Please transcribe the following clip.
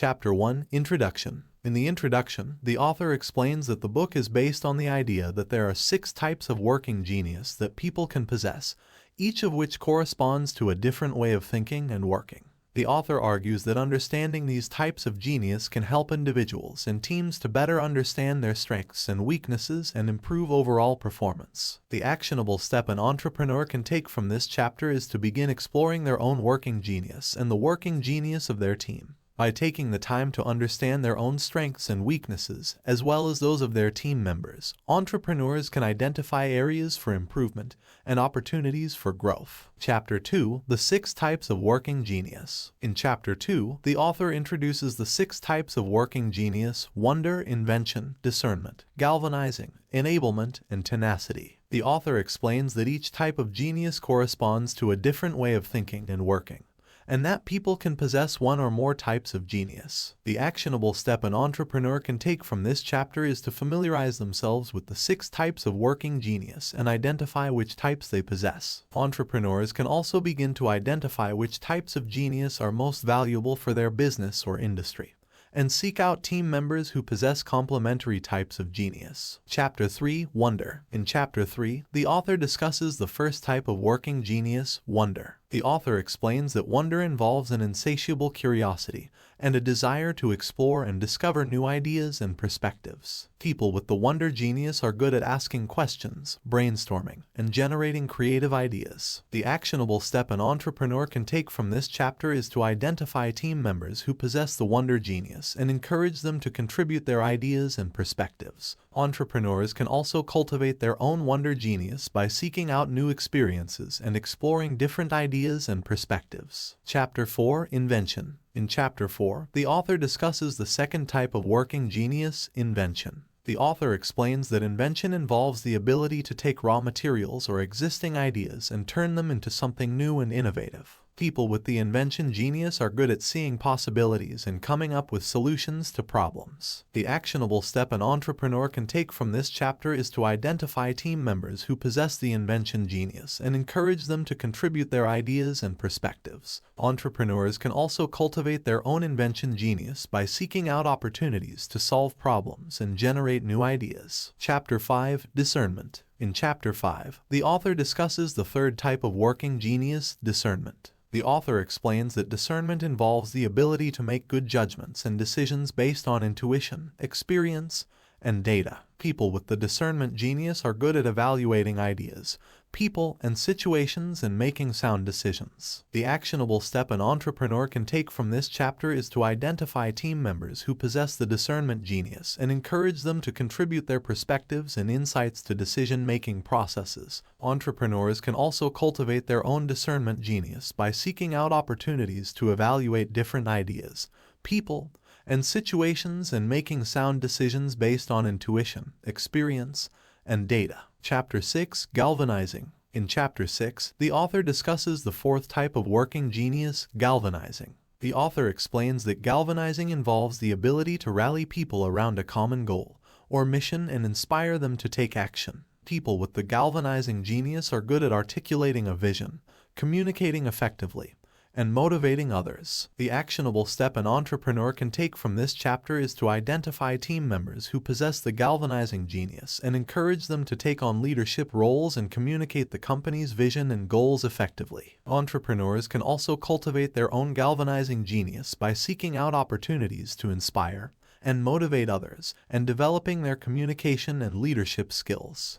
Chapter 1 Introduction. In the introduction, the author explains that the book is based on the idea that there are 6 types of working genius that people can possess, each of which corresponds to a different way of thinking and working. The author argues that understanding these types of genius can help individuals and teams to better understand their strengths and weaknesses and improve overall performance. The actionable step an entrepreneur can take from this chapter is to begin exploring their own working genius and the working genius of their team. By taking the time to understand their own strengths and weaknesses, as well as those of their team members, entrepreneurs can identify areas for improvement and opportunities for growth. Chapter 2 The 6 Types of Working Genius. In Chapter 2, the author introduces the 6 types of working genius: wonder, invention, discernment, galvanizing, enablement, and tenacity. The author explains that each type of genius corresponds to a different way of thinking and working, and that people can possess one or more types of genius. The actionable step an entrepreneur can take from this chapter is to familiarize themselves with the 6 types of working genius and identify which types they possess. Entrepreneurs can also begin to identify which types of genius are most valuable for their business or industry, and seek out team members who possess complementary types of genius. Chapter 3 Wonder. In Chapter 3, the author discusses the first type of working genius: wonder. The author explains that wonder involves an insatiable curiosity and a desire to explore and discover new ideas and perspectives. People with the wonder genius are good at asking questions, brainstorming, and generating creative ideas. The actionable step an entrepreneur can take from this chapter is to identify team members who possess the wonder genius and encourage them to contribute their ideas and perspectives. Entrepreneurs can also cultivate their own wonder genius by seeking out new experiences and exploring different ideas and perspectives. Chapter 4 Invention. In Chapter 4, the author discusses the second type of working genius: invention. The author explains that invention involves the ability to take raw materials or existing ideas and turn them into something new and innovative. People with the invention genius are good at seeing possibilities and coming up with solutions to problems. The actionable step an entrepreneur can take from this chapter is to identify team members who possess the invention genius and encourage them to contribute their ideas and perspectives. Entrepreneurs can also cultivate their own invention genius by seeking out opportunities to solve problems and generate new ideas. Chapter 5 Discernment. In Chapter 5, the author discusses the third type of working genius: discernment. The author explains that discernment involves the ability to make good judgments and decisions based on intuition, experience, and data. People with the discernment genius are good at evaluating ideas, people, and situations and making sound decisions. The actionable step an entrepreneur can take from this chapter is to identify team members who possess the discernment genius and encourage them to contribute their perspectives and insights to decision-making processes. Entrepreneurs can also cultivate their own discernment genius by seeking out opportunities to evaluate different ideas, people, and situations and making sound decisions based on intuition, experience, and data. Chapter 6 Galvanizing. In Chapter 6, the author discusses the fourth type of working genius: galvanizing. The author explains that galvanizing involves the ability to rally people around a common goal or mission and inspire them to take action. People with the galvanizing genius are good at articulating a vision, communicating effectively, and motivating others. The actionable step an entrepreneur can take from this chapter is to identify team members who possess the galvanizing genius and encourage them to take on leadership roles and communicate the company's vision and goals effectively. Entrepreneurs can also cultivate their own galvanizing genius by seeking out opportunities to inspire and motivate others and developing their communication and leadership skills.